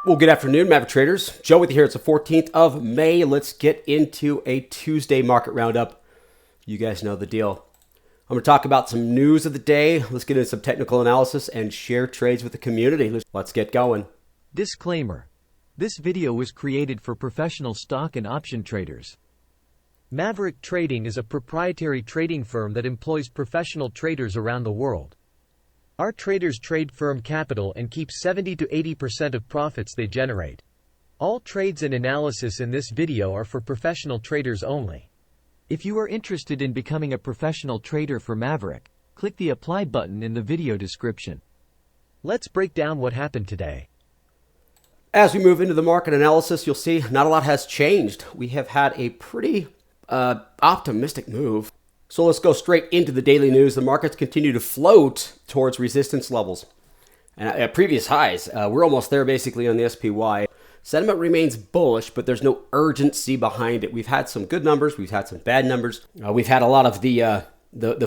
Well, good afternoon, Maverick traders. Joe with you here. It's the 14th of May. Let's get into a Tuesday market roundup. You guys know the deal. I'm going to talk about some news of the day. Let's get into some technical analysis and share trades with the community. Let's get going. Disclaimer. This video was created for professional stock and option traders. Maverick Trading is a proprietary trading firm that employs professional traders around the world. Our traders trade firm capital and keep 70 to 80% of profits they generate. All trades and analysis in this video are for professional traders only. If you are interested in becoming a professional trader for Maverick, click the apply button in the video description. Let's break down what happened today. As we move into the market analysis, you'll see not a lot has changed. We have had a pretty optimistic move. So let's go straight into the daily news. The markets continue to float towards resistance levels and at previous highs. We're almost there basically on the SPY. Sentiment remains bullish, but there's no urgency behind it. We've had some good numbers. We've had some bad numbers. We've had a lot of the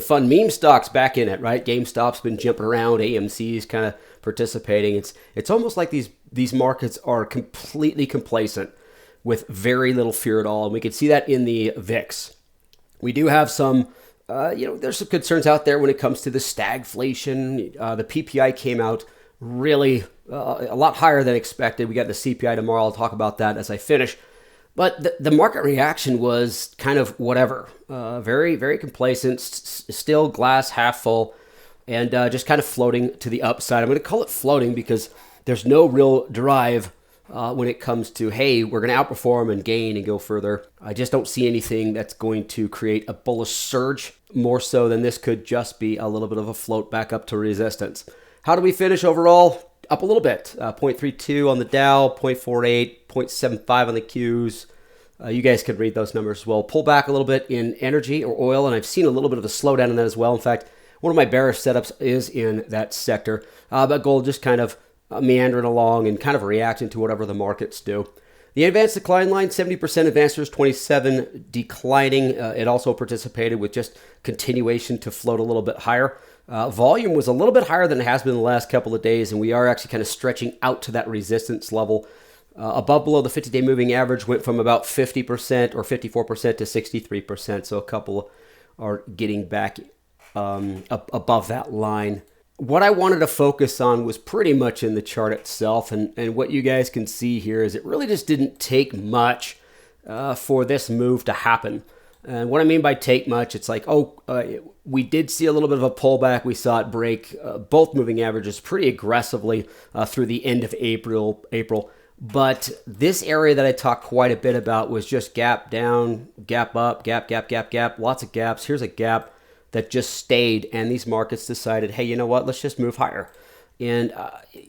fun meme stocks back in it, right? GameStop's been jumping around. AMC's kind of participating. It's almost like these markets are completely complacent with very little fear at all. And we can see that in the VIX. We do have some, there's some concerns out there when it comes to the stagflation. The PPI came out really a lot higher than expected. We got the CPI tomorrow. I'll talk about that as I finish. But the market reaction was kind of whatever. Very, very complacent, still glass half full, and just kind of floating to the upside. I'm going to call it floating because there's no real drive when it comes to, hey, we're going to outperform and gain and go further. I just don't see anything that's going to create a bullish surge. More so than this could just be a little bit of a float back up to resistance. How do we finish overall? Up a little bit. 0.32 on the Dow, 0.48, 0.75 on the Qs. You guys can read those numbers as well. Pull back a little bit in energy or oil, and I've seen a little bit of a slowdown in that as well. In fact, one of my bearish setups is in that sector. But gold just kind of meandering along and kind of reacting to whatever the markets do. The advanced decline line, 70% advancers, 27 declining. It also participated with just continuation to float a little bit higher. Volume was a little bit higher than it has been the last couple of days, and we are actually kind of stretching out to that resistance level. Below the 50-day moving average went from about 50% or 54% to 63%, so a couple are getting back above that line. What I wanted to focus on was pretty much in the chart itself, and what you guys can see here is it really just didn't take much for this move to happen. And what I mean by take much, it's like, we did see a little bit of a pullback. We saw it break both moving averages pretty aggressively through the end of April. But this area that I talked quite a bit about was just gap down, gap up, gap, lots of gaps. Here's a gap that just stayed, and these markets decided, hey, you know what, let's just move higher. And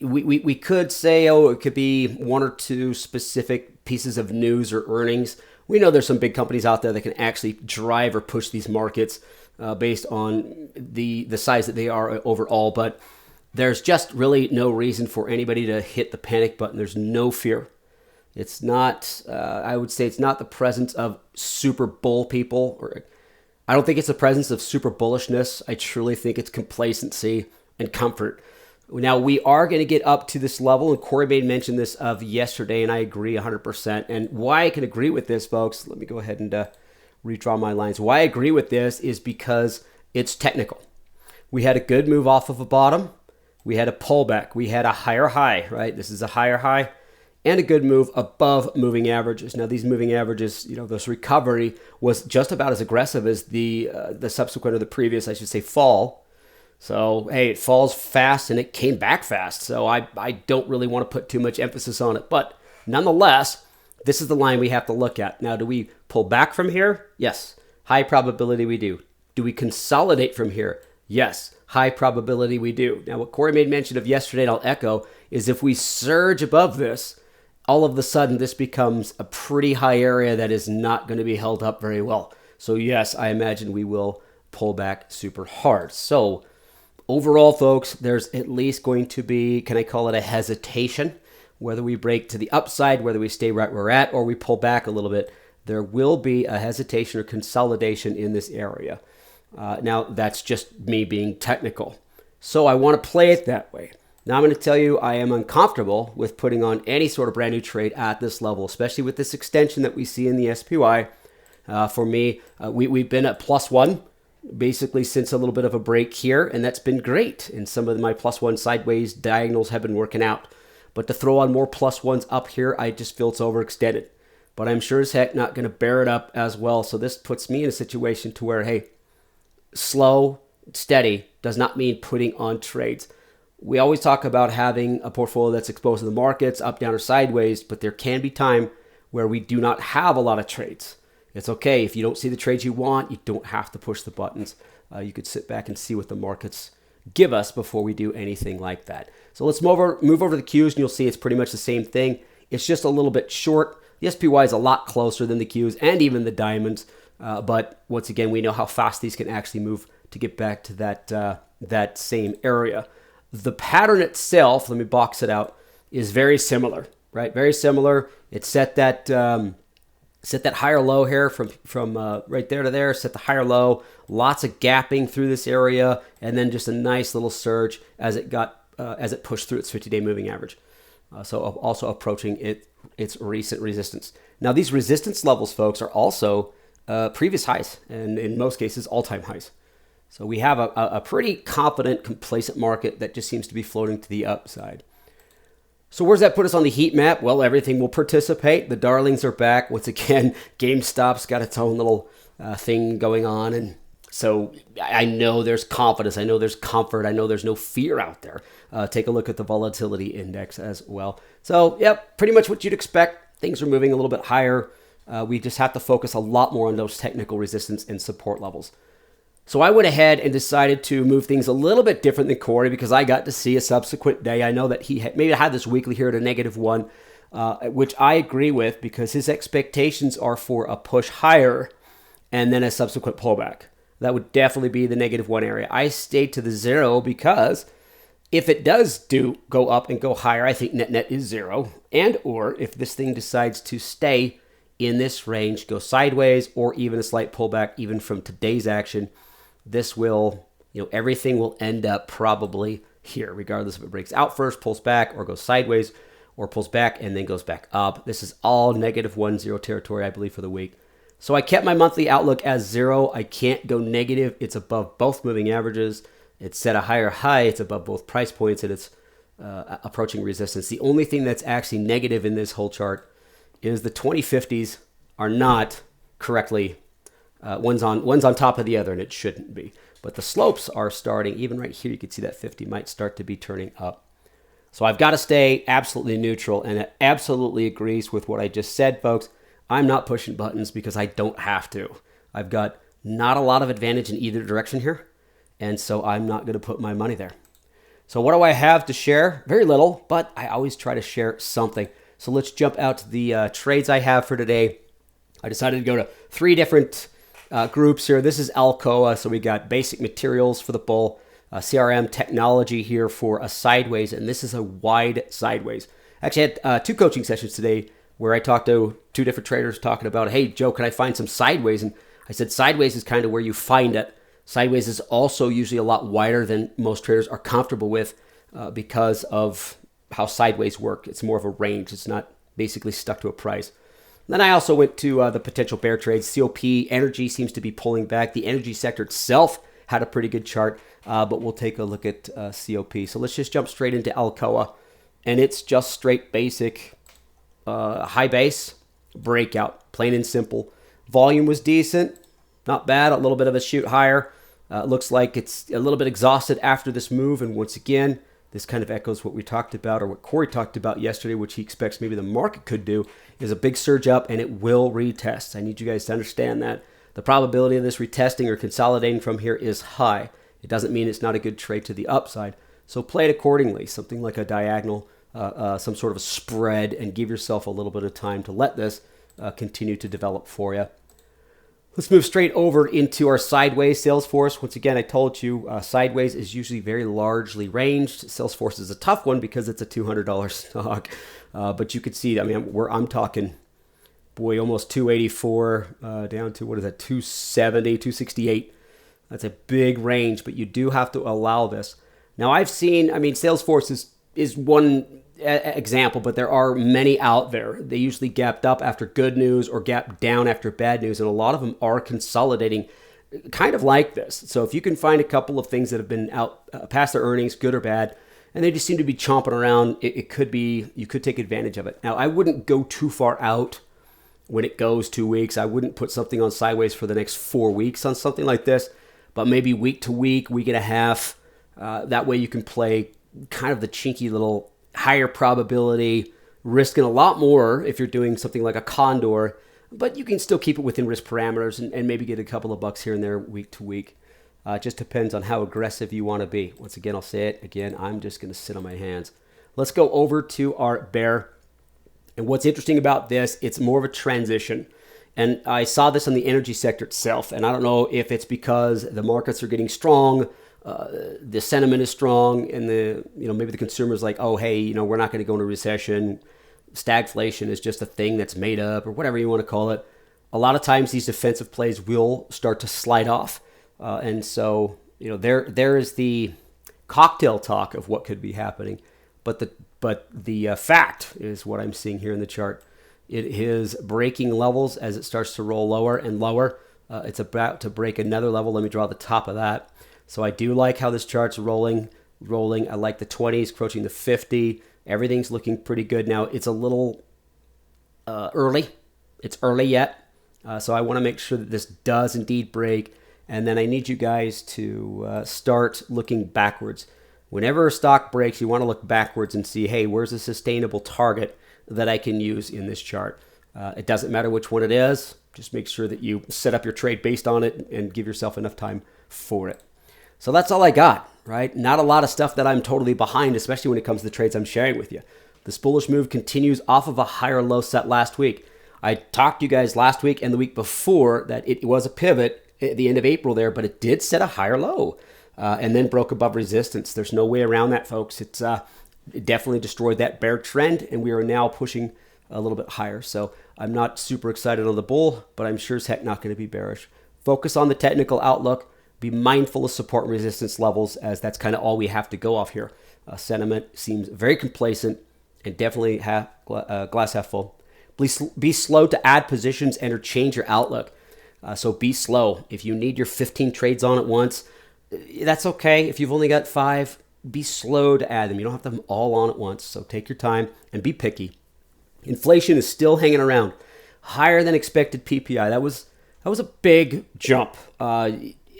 we could say, it could be one or two specific pieces of news or earnings. We know there's some big companies out there that can actually drive or push these markets based on the size that they are overall, but there's just really no reason for anybody to hit the panic button. There's no fear. It's not, I would say it's not the presence of super bull people, or I don't think it's the presence of super bullishness. I truly think it's complacency and comfort. Now, we are going to get up to this level, and Corey made mention this of yesterday, and I agree 100%. And why I can agree with this, folks, let me go ahead and redraw my lines. Why I agree with this is because it's technical. We had a good move off of a bottom. We had a pullback. We had a higher high, right? This is a higher high. And a good move above moving averages. Now, these moving averages, this recovery was just about as aggressive as the subsequent or the previous, I should say, fall. So, hey, it falls fast and it came back fast. So I don't really want to put too much emphasis on it. But nonetheless, this is the line we have to look at. Now, do we pull back from here? Yes. High probability we do. Do we consolidate from here? Yes. High probability we do. Now, what Corey made mention of yesterday, and I'll echo, is if we surge above this, all of a sudden this becomes a pretty high area that is not going to be held up very well. So yes, I imagine we will pull back super hard. So overall, folks, there's at least going to be, can I call it a hesitation? Whether we break to the upside, whether we stay right where we're at, or we pull back a little bit, there will be a hesitation or consolidation in this area. Now, that's just me being technical. So I want to play it that way. Now I'm going to tell you I am uncomfortable with putting on any sort of brand new trade at this level, especially with this extension that we see in the SPY. For me, we've been at +1 basically since a little bit of a break here, and that's been great. And some of my +1 sideways diagonals have been working out. But to throw on more +1s up here, I just feel it's overextended. But I'm sure as heck not going to bear it up as well. So this puts me in a situation to where, hey, slow, steady does not mean putting on trades. We always talk about having a portfolio that's exposed to the markets, up, down, or sideways, but there can be time where we do not have a lot of trades. It's okay. If you don't see the trades you want, you don't have to push the buttons. You could sit back and see what the markets give us before we do anything like that. So let's move over to the Qs, and you'll see it's pretty much the same thing. It's just a little bit short. The SPY is a lot closer than the Qs and even the diamonds. But once again, we know how fast these can actually move to get back to that same area. The pattern itself, let me box it out, is very similar, right? Very similar. It set that higher low here from right there to there, set the higher low, lots of gapping through this area, and then just a nice little surge as it pushed through its 50-day moving average. So also approaching its recent resistance. Now these resistance levels, folks, are also previous highs, and in most cases, all-time highs. So we have a pretty confident, complacent market that just seems to be floating to the upside. So where's that put us on the heat map? Well, everything will participate. The darlings are back. Once again, GameStop's got its own little thing going on. And so I know there's confidence. I know there's comfort. I know there's no fear out there. Take a look at the volatility index as well. So, yep, pretty much what you'd expect. Things are moving a little bit higher. We just have to focus a lot more on those technical resistance and support levels. So I went ahead and decided to move things a little bit different than Corey because I got to see a subsequent day. I know that he maybe had this weekly here at a -1, which I agree with because his expectations are for a push higher and then a subsequent pullback. That would definitely be the -1 area. I stayed to the 0 because if it does go up and go higher, I think net is 0. And or if this thing decides to stay in this range, go sideways, or even a slight pullback, even from today's action, this will, everything will end up probably here, regardless if it breaks out first, pulls back, or goes sideways, or pulls back and then goes back up. This is all -1-0 territory, I believe, for the week. So I kept my monthly outlook as 0. I can't go negative. It's above both moving averages. It's set a higher high. It's above both price points, and it's approaching resistance. The only thing that's actually negative in this whole chart is the 2050s are not correctly, one's on top of the other, and it shouldn't be. But the slopes are starting, even right here, you can see that 50 might start to be turning up. So I've got to stay absolutely neutral, and it absolutely agrees with what I just said, folks. I'm not pushing buttons because I don't have to. I've got not a lot of advantage in either direction here, and so I'm not going to put my money there. So what do I have to share? Very little, but I always try to share something. So let's jump out to the trades I have for today. I decided to go to 3 different groups here. This is Alcoa, so we got basic materials for the bull, CRM technology here for a sideways, and this is a wide sideways. Actually, I had 2 coaching sessions today where I talked to 2 different traders talking about, hey, Joe, can I find some sideways? And I said sideways is kind of where you find it. Sideways is also usually a lot wider than most traders are comfortable with because of how sideways work. It's more of a range. It's not basically stuck to a price. Then I also went to the potential bear trades. COP energy seems to be pulling back. The energy sector itself had a pretty good chart, but we'll take a look at COP. So let's just jump straight into Alcoa, and it's just straight basic high base breakout, plain and simple. Volume was decent, not bad. A little bit of a shoot higher. Looks like it's a little bit exhausted after this move, and once again, this kind of echoes what we talked about, or what Corey talked about yesterday, which he expects maybe the market could do, is a big surge up, and it will retest. I need you guys to understand that. The probability of this retesting or consolidating from here is high. It doesn't mean it's not a good trade to the upside. So play it accordingly, something like a diagonal, some sort of a spread, and give yourself a little bit of time to let this continue to develop for you. Let's move straight over into our sideways Salesforce. Once again, I told you sideways is usually very largely ranged. Salesforce is a tough one because it's a $200 stock. But you could see, I'm talking, almost 284 down to, 270, 268. That's a big range, but you do have to allow this. Now I've seen, Salesforce is is one example, but there are many out there. They usually gapped up after good news or gapped down after bad news, and a lot of them are consolidating kind of like this. So if you can find a couple of things that have been out past their earnings, good or bad, and they just seem to be chomping around, it could be, you could take advantage of it. Now, I wouldn't go too far out when it goes 2 weeks. I wouldn't put something on sideways for the next 4 weeks on something like this, but maybe week to week, week and a half. That way you can play kind of the chinky little higher probability, risking a lot more if you're doing something like a condor, but you can still keep it within risk parameters and maybe get a couple of bucks here and there week to week. It just depends on how aggressive you want to be. Once again, I'll say it again, I'm just going to sit on my hands. Let's go over to our bear. And what's interesting about this, it's more of a transition. And I saw this in the energy sector itself, and I don't know if it's because the markets are getting strong, the sentiment is strong, and maybe the consumer's like, oh, hey, we're not going to go into recession. Stagflation is just a thing that's made up, or whatever you want to call it. A lot of times these defensive plays will start to slide off. And so, there is the cocktail talk of what could be happening. But the fact is what I'm seeing here in the chart. It is breaking levels as it starts to roll lower and lower. It's about to break another level. Let me draw the top of that. So I do like how this chart's rolling. I like the 20s, approaching the 50. Everything's looking pretty good now. It's a little early. It's early yet. So I want to make sure that this does indeed break. And then I need you guys to start looking backwards. Whenever a stock breaks, you want to look backwards and see, hey, where's a sustainable target that I can use in this chart? It doesn't matter which one it is. Just make sure that you set up your trade based on it and give yourself enough time for it. So that's all I got, right? Not a lot of stuff that I'm totally behind, especially when it comes to the trades I'm sharing with you. This bullish move continues off of a higher low set last week. I talked to you guys last week and the week before that it was a pivot at the end of April there, but it did set a higher low and then broke above resistance. There's no way around that, folks. It definitely destroyed that bear trend, and we are now pushing a little bit higher. So I'm not super excited on the bull, but I'm sure as heck not going to be bearish. Focus on the technical outlook. Be mindful of support and resistance levels, as that's kind of all we have to go off here. Sentiment seems very complacent and definitely glass half full. Please be slow to add positions and or change your outlook. So be slow. If you need your 15 trades on at once, that's okay. If you've only got 5, be slow to add them. You don't have them all on at once. So take your time and be picky. Inflation is still hanging around. Higher than expected PPI. That was a big jump.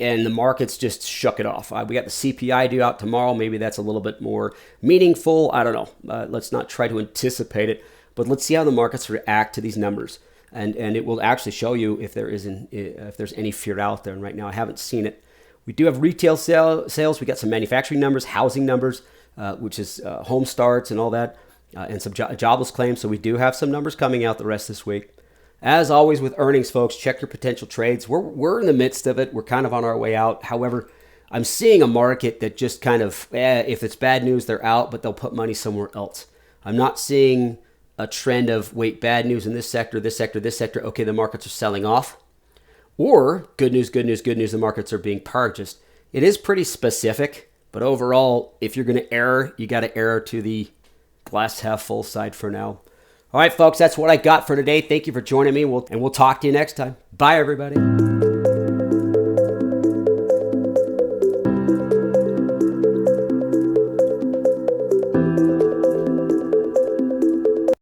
And the markets just shook it off. We got the CPI due out tomorrow. Maybe that's a little bit more meaningful. I don't know. Let's not try to anticipate it, but let's see how the markets react to these numbers. And it will actually show you if there's any fear out there. And right now I haven't seen it. We do have retail sales. We got some manufacturing numbers, housing numbers, which is home starts and all that, and some jobless claims. So we do have some numbers coming out the rest of this week. As always with earnings, folks, check your potential trades. We're in the midst of it. We're kind of on our way out. However, I'm seeing a market that just kind of, if it's bad news, they're out, but they'll put money somewhere else. I'm not seeing a trend of, wait, bad news in this sector, this sector, this sector. Okay, the markets are selling off. Or good news, good news, good news, the markets are being purchased. It is pretty specific, but overall, if you're going to err, you got to err to the glass half full side for now. All right, folks, that's what I got for today. Thank you for joining me, and we'll talk to you next time. Bye, everybody.